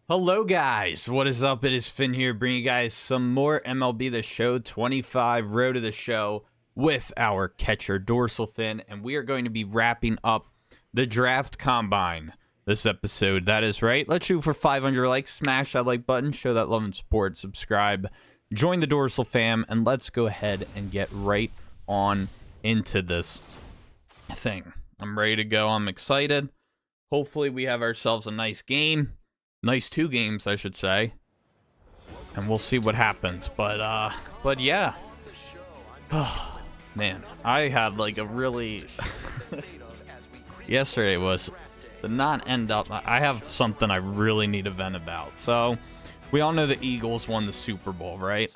Hello guys, what is up? It is Finn here, bringing you guys some more MLB The Show 25 Road to the Show with our catcher Dorsal Finn, and we are going to be wrapping up the Draft Combine this episode. That is right. Let's shoot for 500 likes, smash that like button, show that love and support, subscribe, join the Dorsal fam, and let's go ahead and get right on into this thing. I'm ready to go. I'm excited. Hopefully we have ourselves a nice game. Nice 2 games, I should say. And we'll see what happens. But yeah. Man, I had like a really... Yesterday was... did not end up... I have something I really need to vent about. So, we all know the Eagles won the Super Bowl, right?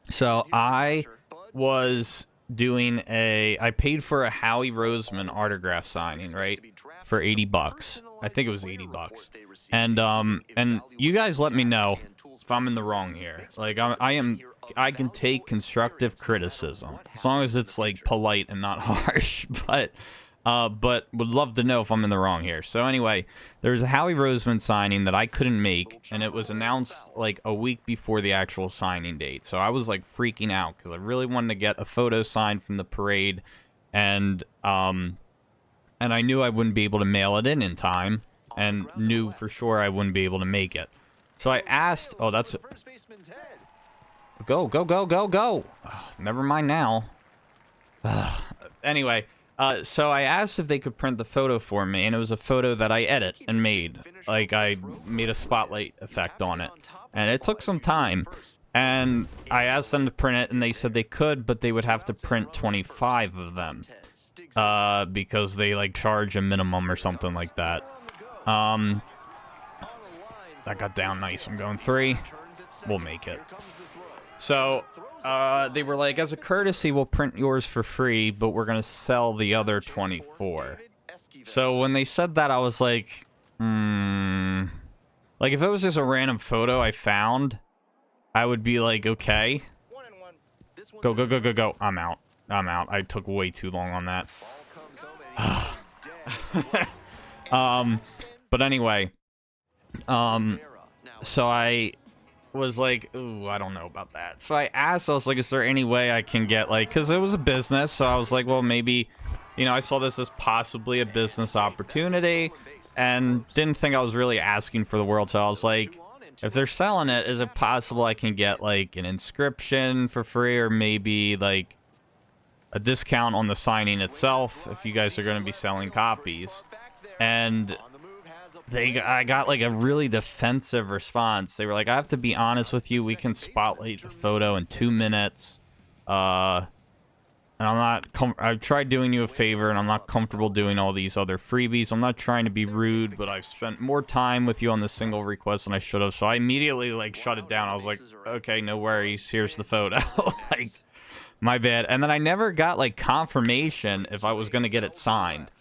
So, I was doing I paid for a Howie Roseman autograph signing, right? For 80 bucks. I think it was 80 bucks. And you guys let me know if I'm in the wrong here. Like, I can take constructive criticism as long as it's like polite and not harsh, but would love to know if I'm in the wrong here. So anyway, there's a Howie Roseman signing that I couldn't make, and it was announced like a week before the actual signing date. So I was like freaking out because I really wanted to get a photo signed from the parade, and I knew I wouldn't be able to mail it in time, and knew for sure I wouldn't be able to make it. So I asked, oh, that's go. Never mind now. Anyway. So I asked if they could print the photo for me, and it was a photo that I edit and made. Like, I made a spotlight effect on it. And it took some time. And I asked them to print it, and they said they could, but they would have to print 25 of them. Because they, like, charge a minimum or something like that. That got down nice. I'm going 3. We'll make it. So... they were like, as a courtesy, we'll print yours for free, but we're going to sell the other 24. So when they said that, I was like, Like, if it was just a random photo I found, I would be like, okay. Go. I'm out. I took way too long on that. But anyway. So I... was like, ooh, I don't know about that. So I asked, I was like, is there any way I can get, like, because it was a business, so I was like, well, maybe, you know, I saw this as possibly a business opportunity, and didn't think I was really asking for the world, so I was like, if they're selling it, is it possible I can get, like, an inscription for free, or maybe, like, a discount on the signing itself, if you guys are going to be selling copies? And... I got like a really defensive response. They were like, I have to be honest with you, we can spotlight the photo in 2 minutes. And I've tried doing you a favor, and I'm not comfortable doing all these other freebies. I'm not trying to be rude, but I've spent more time with you on this single request than I should have. So I immediately like shut it down. I was like, okay, no worries. Here's the photo. Like, my bad. And then I never got like confirmation if I was going to get it signed.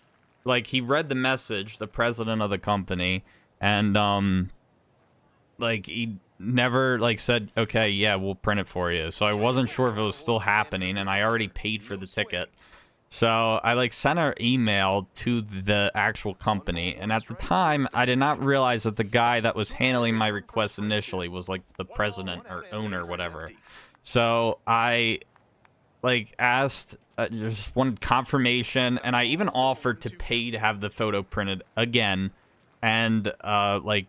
Like, he read the message, the president of the company, and, like, he never, like, said, okay, yeah, we'll print it for you. So I wasn't sure if it was still happening, and I already paid for the ticket. So I, like, sent an email to the actual company, and at the time, I did not realize that the guy that was handling my request initially was, like, the president or owner, whatever. So I, like, asked... just wanted confirmation, and I even offered to pay to have the photo printed again, and like,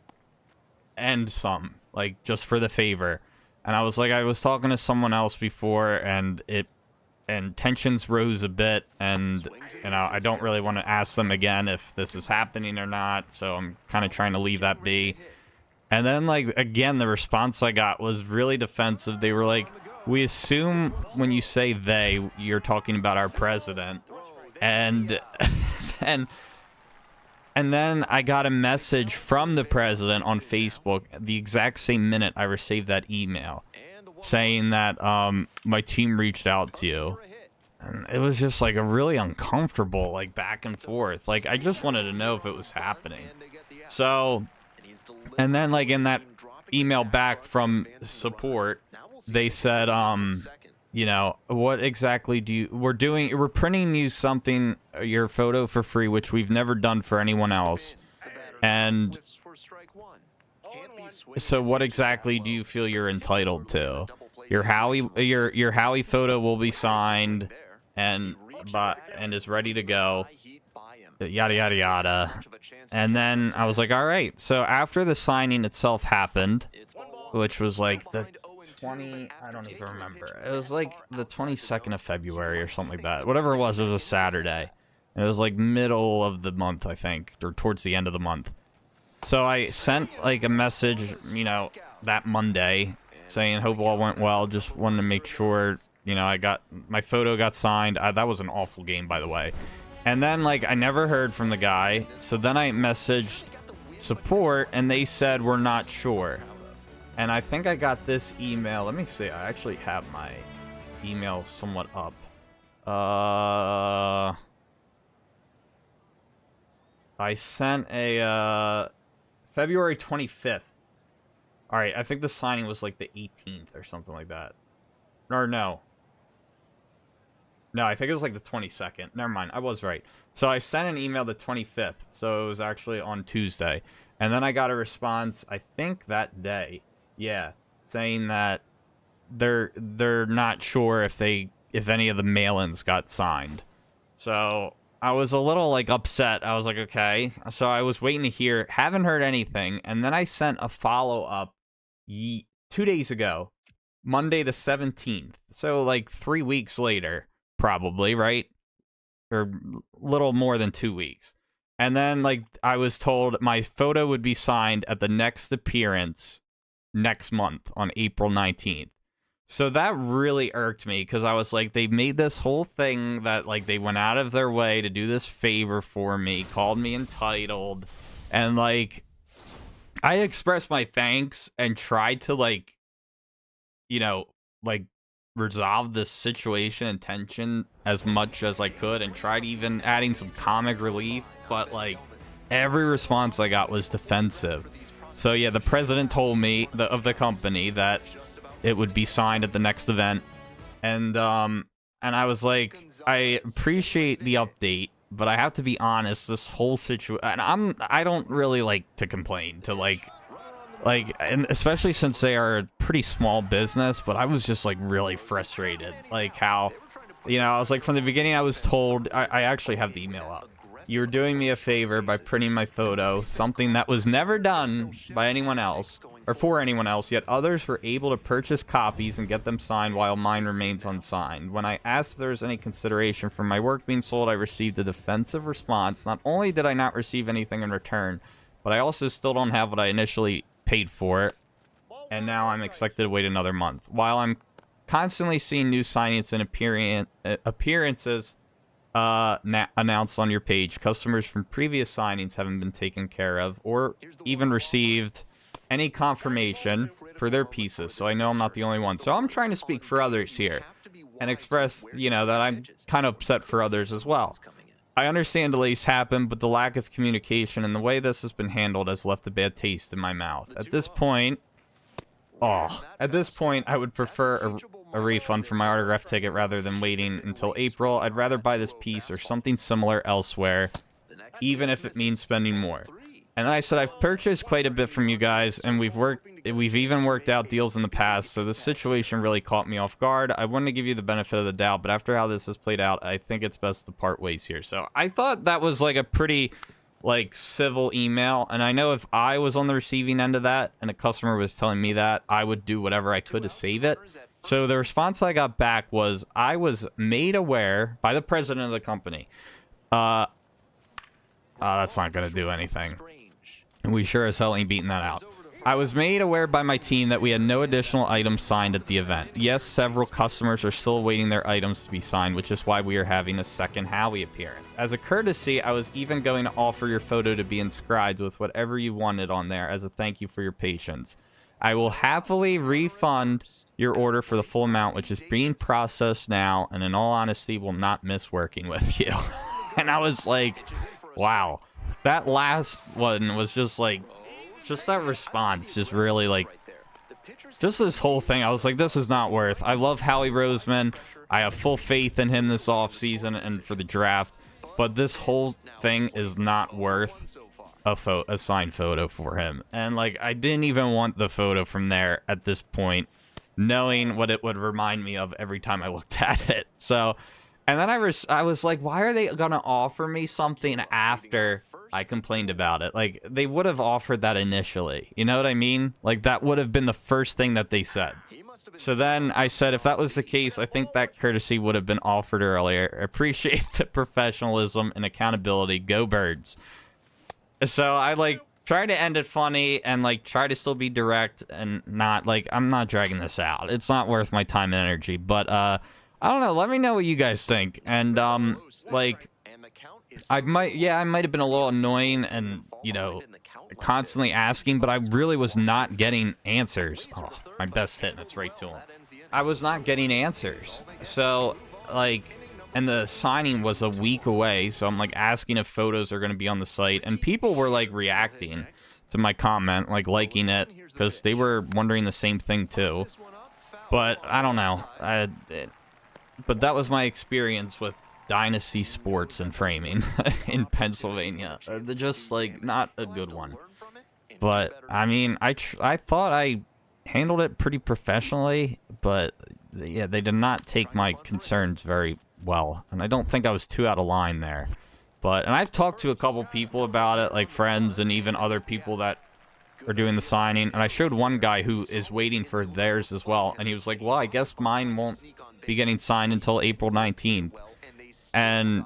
and some, like, just for the favor. And I was like, I was talking to someone else before, and tensions rose a bit, and you know, I don't really want to ask them again if this is happening or not, so I'm kind of trying to leave that be. And then, like, again, the response I got was really defensive. They were like, we assume when you say they, you're talking about our president. And then I got a message from the president on Facebook the exact same minute I received that email saying that my team reached out to you. And it was just like a really uncomfortable, like, back and forth. Like, I just wanted to know if it was happening. So, and then, like, in that email back from support, they said, you know, what exactly do you... We're printing you something, your photo for free, which we've never done for anyone else. And So what exactly do you feel you're entitled to? Your Howie photo will be signed and is ready to go. Yada yada yada. And then I was like, all right. So after the signing itself happened, which was like the 20, I don't even remember. It was like the 22nd of February or something like that. Whatever it was a Saturday. It was like middle of the month, I think, or towards the end of the month. So I sent like a message, you know, that Monday saying, hope all went well. Just wanted to make sure, you know, my photo got signed. That was an awful game, by the way. And then, like, I never heard from the guy. So then I messaged support, and they said, we're not sure. And I think I got this email. Let me see. I actually have my email somewhat up. I sent a February 25th. All right, I think the signing was like the 18th or something like that. Or no. No, I think it was like the 22nd. Never mind, I was right. So I sent an email the 25th, so it was actually on Tuesday. And then I got a response, I think that day. Yeah, saying that they're not sure if any of the mail-ins got signed. So I was a little like upset. I was like, okay. So I was waiting to hear, haven't heard anything, and then I sent a follow-up 2 days ago, Monday the 17th. So like 3 weeks later, probably, right? Or little more than 2 weeks. And then like I was told my photo would be signed at the next appearance next month on April 19th. So that really irked me because I was like, they made this whole thing that like they went out of their way to do this favor for me, called me entitled, and like I expressed my thanks and tried to like, you know, like resolve this situation and tension as much as I could and tried even adding some comic relief, but like every response I got was defensive. So yeah, the president told me of the company that it would be signed at the next event, and I was like, I appreciate the update, but I have to be honest, this whole situation, and I don't really like to complain to like, and especially since they are a pretty small business, but I was just like really frustrated, like how, you know, I was like from the beginning I was told, I actually have the email up. You're doing me a favor by printing my photo, something that was never done by anyone else, or for anyone else, yet others were able to purchase copies and get them signed while mine remains unsigned. When I asked if there was any consideration for my work being sold, I received a defensive response. Not only did I not receive anything in return, but I also still don't have what I initially paid for it, and now I'm expected to wait another month. While I'm constantly seeing new signings and appearances announced on your page, customers from previous signings haven't been taken care of or even received any confirmation for their pieces, so I know I'm not the only one. So I'm trying to speak for others here and express, you know, that I'm kind of upset for others as well. I understand delays happen, but the lack of communication and the way this has been handled has left a bad taste in my mouth. At this point, I would prefer a refund for my autograph ticket rather than waiting until April. I'd rather buy this piece or something similar elsewhere, even if it means spending more. And then I said, I've purchased quite a bit from you guys, and we've even worked out deals in the past, so this situation really caught me off guard. I wanted to give you the benefit of the doubt, but after how this has played out, I think it's best to part ways here. So I thought that was like a pretty like civil email, and I know if I was on the receiving end of that and a customer was telling me that, I would do whatever I could to save it. So the response I got back was, I was made aware by the president of the company. That's not gonna do anything, and we sure as hell ain't beating that out. I was made aware by my team that we had no additional items signed at the event. Yes, several customers are still awaiting their items to be signed, which is why we are having a second Howie appearance. As a courtesy, I was even going to offer your photo to be inscribed with whatever you wanted on there as a thank you for your patience. I will happily refund your order for the full amount, which is being processed now, and in all honesty, will not miss working with you. And I was like, wow. That last one was just like, just that response just really like, just this whole thing, I was like, this is not worth. I love Howie Roseman. I have full faith in him this offseason and for the draft, but this whole thing is not worth a signed photo for him. And, like, I didn't even want the photo from there at this point, knowing what it would remind me of every time I looked at it. So, and then I was like, why are they gonna offer me something after I complained about it? Like, they would have offered that initially. You know what I mean? Like, that would have been the first thing that they said. So then I said, if that was the case, I think that courtesy would have been offered earlier. Appreciate the professionalism and accountability. Go Birds. So I, like, try to end it funny and, like, try to still be direct and not, like, I'm not dragging this out. It's not worth my time and energy. But, I don't know. Let me know what you guys think. And, like, I might have been a little annoying and, you know, constantly asking, but I really was not getting answers. Oh, my best hit, and it's right to him. I was not getting answers. So, like, and the signing was a week away, so I'm, like, asking if photos are going to be on the site, and people were, like, reacting to my comment, like, liking it, because they were wondering the same thing, too. But, I don't know. But that was my experience with Dynasty Sports and framing in Pennsylvania. They're just, like, not a good one. But, I mean, I thought I handled it pretty professionally, but, yeah, they did not take my concerns very well. And I don't think I was too out of line there. But, and I've talked to a couple people about it, like friends and even other people that are doing the signing. And I showed one guy who is waiting for theirs as well. And he was like, well, I guess mine won't be getting signed until April 19th. And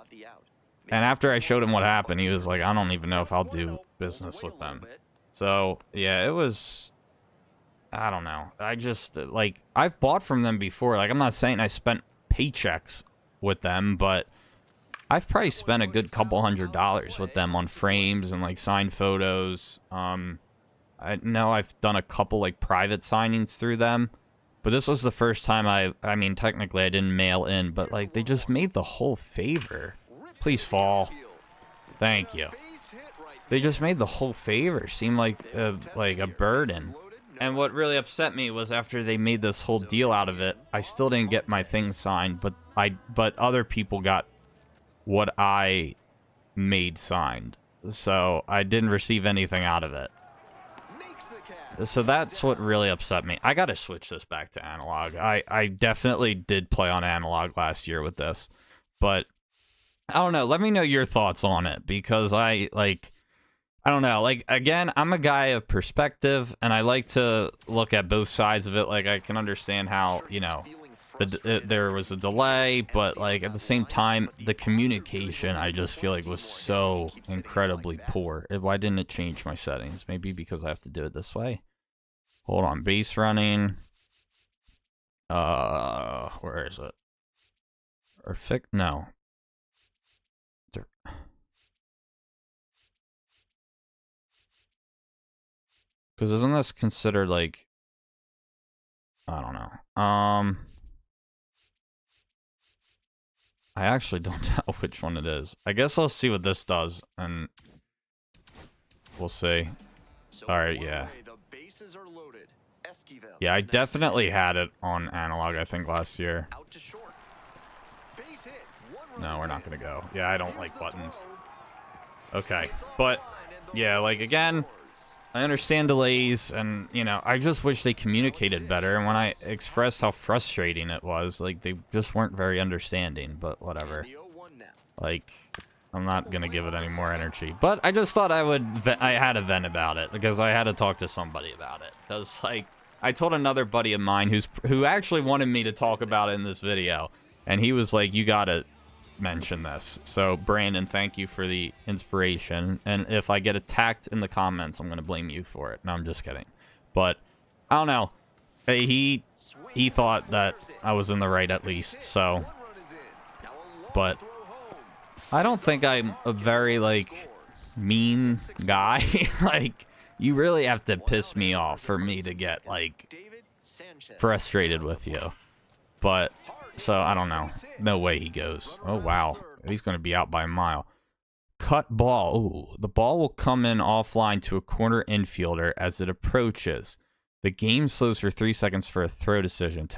after I showed him what happened, he was like, I don't even know if I'll do business with them. So, yeah, it was, I don't know. I just, like, I've bought from them before. Like, I'm not saying I spent paychecks with them, but I've probably spent a good couple $100 with them on frames and, like, signed photos. I know I've done a couple, like, private signings through them. But this was the first time I mean, technically I didn't mail in, but, like, they just made the whole favor. Please fall. Thank you. They just made the whole favor seem like a burden. And what really upset me was after they made this whole deal out of it, I still didn't get my thing signed, but other people got what I made signed. So I didn't receive anything out of it. So that's what really upset me. I gotta switch this back to analog. I definitely did play on analog last year with this. But, I don't know. Let me know your thoughts on it. Because I don't know. Like, again, I'm a guy of perspective. And I like to look at both sides of it. Like, I can understand how, you know, there was a delay. But, like, at the same time, the communication, I just feel like, was so incredibly poor. Why didn't it change my settings? Maybe because I have to do it this way. Hold on, base running. Where is it? Or no. Because isn't this considered, like, I don't know. I actually don't know which one it is. I guess I'll see what this does, and we'll see. Alright, yeah. Yeah, I definitely had it on analog, I think, last year. No, we're not going to go. Yeah, I don't like buttons. Okay, but, yeah, like, again, I understand delays, and, you know, I just wish they communicated better, and when I expressed how frustrating it was, like, they just weren't very understanding, but whatever. Like, I'm not gonna give it any more energy. But I just thought I had to vent about it, because I had to talk to somebody about it. Because, like, I told another buddy of mine who actually wanted me to talk about it in this video, and he was like, you gotta mention this. So, Brandon, thank you for the inspiration. And if I get attacked in the comments, I'm gonna blame you for it. No, I'm just kidding. But, I don't know. He thought that I was in the right at least, so. But I don't think I'm a very, like, mean guy. Like, you really have to piss me off for me to get, like, frustrated with you. But, so, I don't know. No way he goes. Oh, wow. He's going to be out by a mile. Cut ball. Ooh, the ball will come in offline to a corner infielder as it approaches. The game slows for 3 seconds for a throw decision.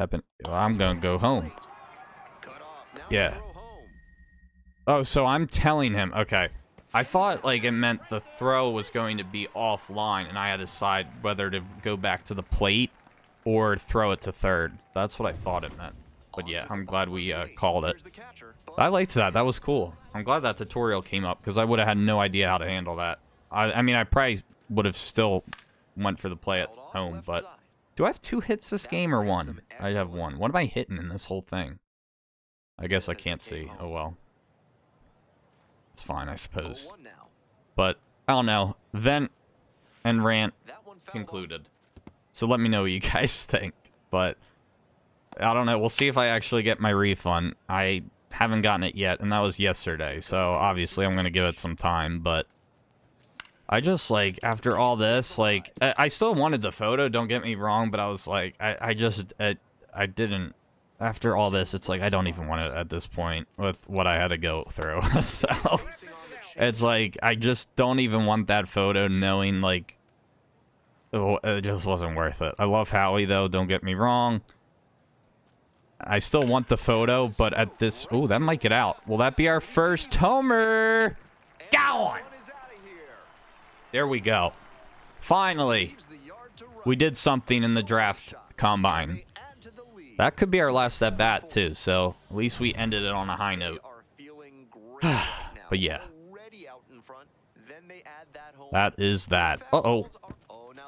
I'm going to go home. Yeah. Oh, so I'm telling him. Okay. I thought, like, it meant the throw was going to be offline, and I had to decide whether to go back to the plate or throw it to third. That's what I thought it meant. But yeah, I'm glad we called it. I liked that. That was cool. I'm glad that tutorial came up, because I would have had no idea how to handle that. I mean, I probably would have still went for the play at home, but... Do I have 2 hits this game, or 1? I have 1. What am I hitting in this whole thing? I guess I can't see. Oh, well. It's fine, I suppose. But, I don't know. Vent and rant concluded. So let me know what you guys think. But, I don't know. We'll see if I actually get my refund. I haven't gotten it yet, and that was yesterday. So, obviously, I'm going to give it some time, but... I just, like, after all this, like, I still wanted the photo, don't get me wrong, but I was like, I didn't, after all this, it's like, I don't even want it at this point with what I had to go through, so, it's like, I just don't even want that photo knowing, like, oh, it just wasn't worth it. I love Howie, though, don't get me wrong. I still want the photo, but at this, oh, that might get out. Will that be our first homer? Go on! There we go. Finally, we did something in the draft combine. That could be our last at bat too, so at least we ended it on a high note. But yeah. That is that. Uh-oh.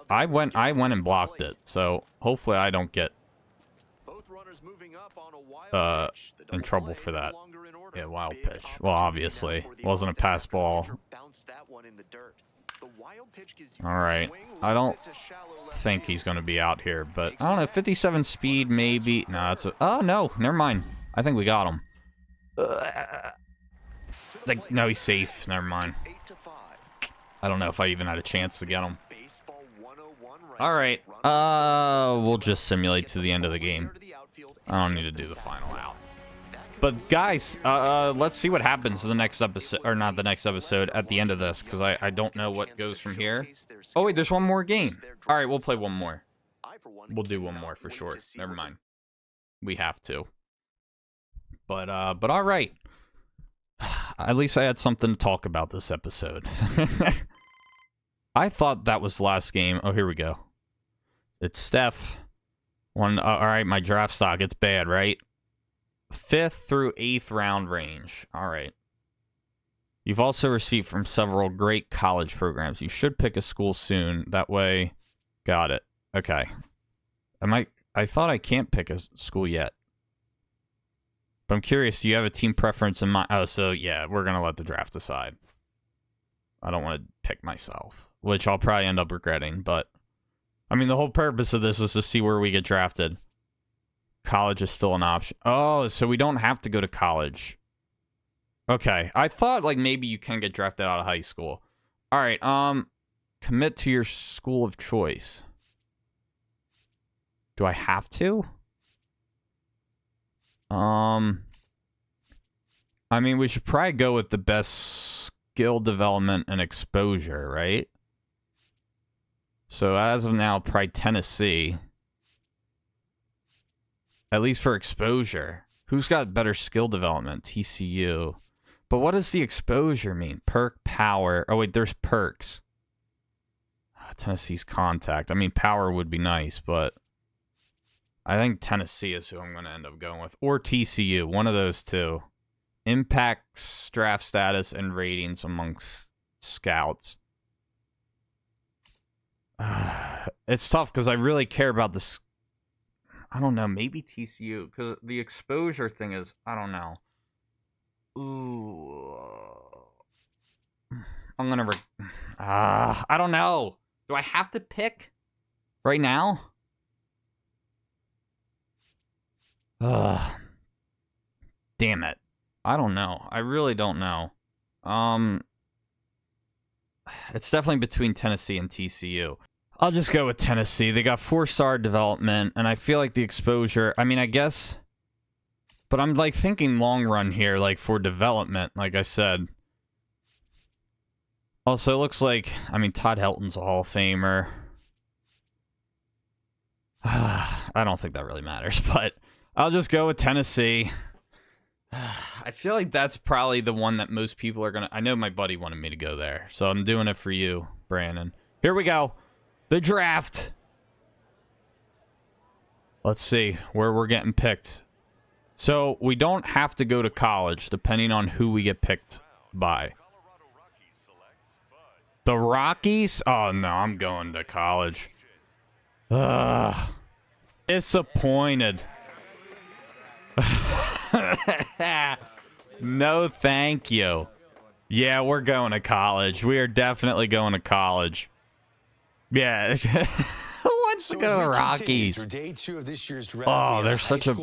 I went and blocked it, so hopefully I don't get in trouble for that. Yeah, wild pitch. Well, obviously. Wasn't a pass ball. Alright, I don't think he's going to be out here, but I don't know, 57 speed maybe. No, that's a... Oh, no, never mind. I think we got him. Like, no, he's safe. Never mind. I don't know if I even had a chance to get him. Alright, we'll just simulate to the end of the game. I don't need to do the final out. But guys, let's see what happens in the next episode, or not the next episode, at the end of this, because I don't know what goes from here. Oh wait, there's one more game. All right, we'll play one more. We'll do one more for sure. Never mind. We have to. But all right. At least I had something to talk about this episode. I thought that was the last game. Oh, here we go. It's Steph. All right, my draft stock. It's bad, right? 5th through 8th round range. All right. You've also received from several great college programs. You should pick a school soon. That way, got it. Okay. I thought I can't pick a school yet. But I'm curious, do you have a team preference in mind? Oh, so yeah, we're going to let the draft decide. I don't want to pick myself, which I'll probably end up regretting, but I mean, the whole purpose of this is to see where we get drafted. College is still an option. Oh, so we don't have to go to college. Okay. I thought, like, maybe you can get drafted out of high school. All right. Commit to your school of choice. Do I have to? I mean, we should probably go with the best skill development and exposure, right? So, as of now, probably Tennessee. At least for exposure. Who's got better skill development? TCU. But what does the exposure mean? Perk, power. Oh, wait, there's perks. Tennessee's contact. I mean, power would be nice, but I think Tennessee is who I'm going to end up going with. Or TCU. One of those two. Impacts, draft status, and ratings amongst scouts. It's tough because I really care about this. I don't know, maybe TCU, because the exposure thing is, I don't know. Ooh. I'm gonna, I don't know. Do I have to pick right now? Damn it. I don't know. I really don't know. It's definitely between Tennessee and TCU. I'll just go with Tennessee. They got 4-star development, and I feel like the exposure... I mean, I guess... But I'm, like, thinking long run here, like, for development, like I said. Also, it looks like... I mean, Todd Helton's a Hall of Famer. I don't think that really matters, but I'll just go with Tennessee. I feel like that's probably the one that most people are gonna. I know my buddy wanted me to go there, so I'm doing it for you, Brandon. Here we go, the draft. Let's see where we're getting picked. So we don't have to go to college, depending on who we get picked by. The Rockies? Oh no, I'm going to college. Ugh. Disappointed. No, thank you. Yeah, we're going to college. We are definitely going to college. Yeah. Who wants to go to the Rockies? Day 2 of this year's draft, oh, they're such a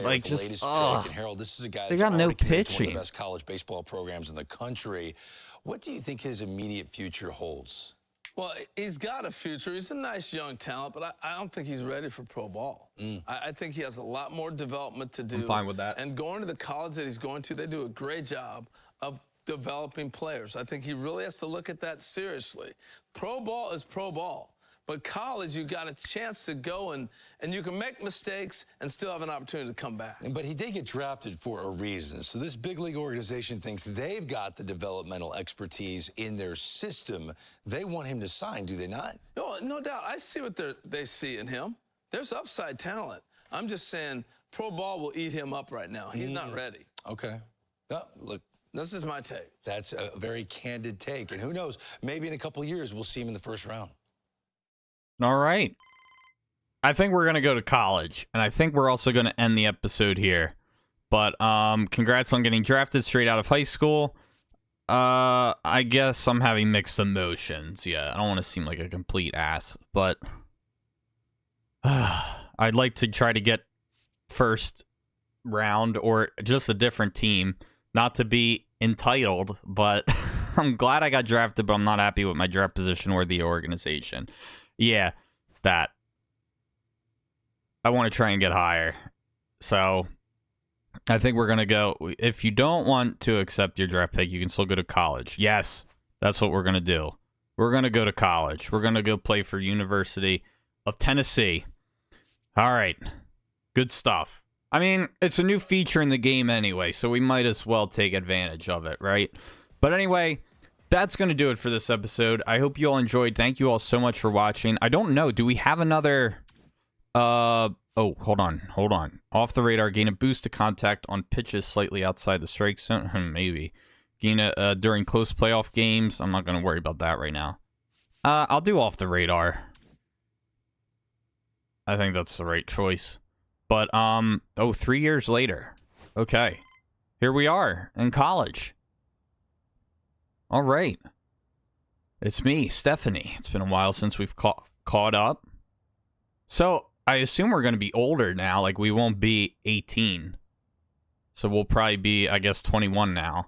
like just. Harold, this is a guy they got no pitching. One of the best college baseball programs in the country. What do you think his immediate future holds? Well, he's got a future. He's a nice young talent, but I don't think he's ready for pro ball. I think he has a lot more development to do. I'm fine with that. And going to the college that he's going to, they do a great job of developing players. I think he really has to look at that seriously. Pro ball is pro ball. But college, you got a chance to go and you can make mistakes and still have an opportunity to come back. But he did get drafted for a reason. So this big league organization thinks they've got the developmental expertise in their system. They want him to sign, do they not? No doubt. I see what they see in him. There's upside talent. I'm just saying pro ball will eat him up right now. He's not ready. Okay. Oh, look. This is my take. That's a very candid take. And who knows, maybe in a couple years we'll see him in the first round. All right. I think we're going to go to college, and I think we're also going to end the episode here. But congrats on getting drafted straight out of high school. I guess I'm having mixed emotions. Yeah, I don't want to seem like a complete ass, but I'd like to try to get first round or just a different team, not to be entitled, but I'm glad I got drafted, but I'm not happy with my draft position or the organization. Yeah, that. I want to try and get higher. So, I think we're going to go. If you don't want to accept your draft pick, you can still go to college. Yes, that's what we're going to do. We're going to go to college. We're going to go play for University of Tennessee. All right. Good stuff. I mean, it's a new feature in the game anyway, so we might as well take advantage of it, right? But anyway, that's going to do it for this episode. I hope you all enjoyed. Thank you all so much for watching. I don't know. Do we have another... Oh, hold on. Off the radar, gain a boost to contact on pitches slightly outside the strike zone. Maybe. Gain a, during close playoff games. I'm not going to worry about that right now. I'll do off the radar. I think that's the right choice. But, 3 years later. Okay. Here we are in college. All right. It's me, Stephanie. It's been a while since we've caught up. So, I assume we're going to be older now. Like, we won't be 18. So, we'll probably be, I guess, 21 now.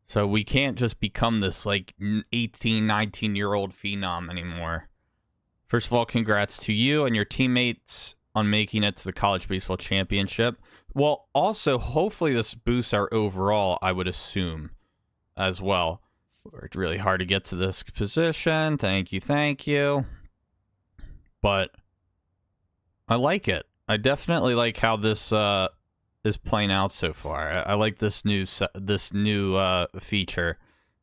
So, we can't just become this, like, 18, 19-year-old phenom anymore. First of all, congrats to you and your teammates on making it to the college baseball championship. Well, also, hopefully this boosts our overall, I would assume, as well. Worked really hard to get to this position. Thank you. But I like it. I definitely like how this is playing out so far. I like this new feature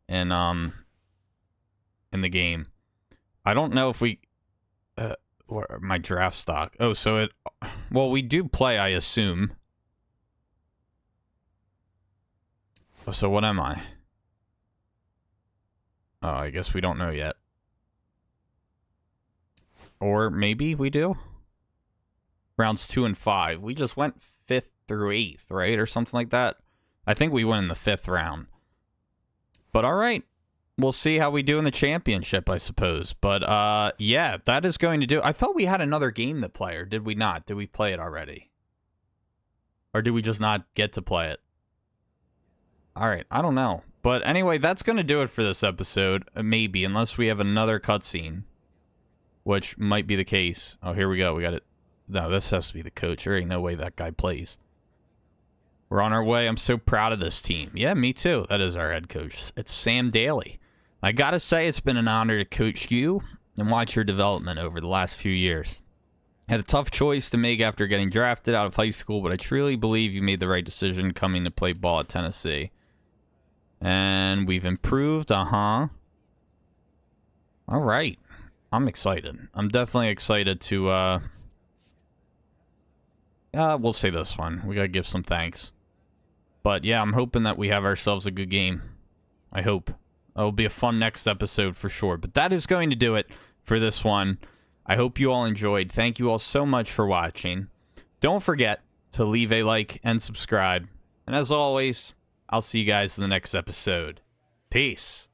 in the game. I don't know if we my draft stock. Oh, so it. Well, we do play, I assume. Oh, so what am I? Oh, I guess we don't know yet. Or maybe we do? Rounds 2 and 5. We just went 5th through 8th, right? Or something like that. I think we went in the 5th round. But alright. We'll see how we do in the championship, I suppose. But, yeah, that is going to do... I thought we had another game to play, or did we not? Did we play it already? Or did we just not get to play it? Alright, I don't know. But anyway, that's going to do it for this episode. Maybe, unless we have another cutscene. Which might be the case. Oh, here we go. We got it. No, this has to be the coach. There ain't no way that guy plays. We're on our way. I'm so proud of this team. Yeah, me too. That is our head coach. It's Sam Daly. I gotta say, it's been an honor to coach you and watch your development over the last few years. Had a tough choice to make after getting drafted out of high school, but I truly believe you made the right decision coming to play ball at Tennessee. And we've improved, All right. I'm excited. I'm definitely excited to, we'll say this one. We gotta give some thanks. But yeah, I'm hoping that we have ourselves a good game. I hope. It'll be a fun next episode for sure. But that is going to do it for this one. I hope you all enjoyed. Thank you all so much for watching. Don't forget to leave a like and subscribe. And as always, I'll see you guys in the next episode. Peace.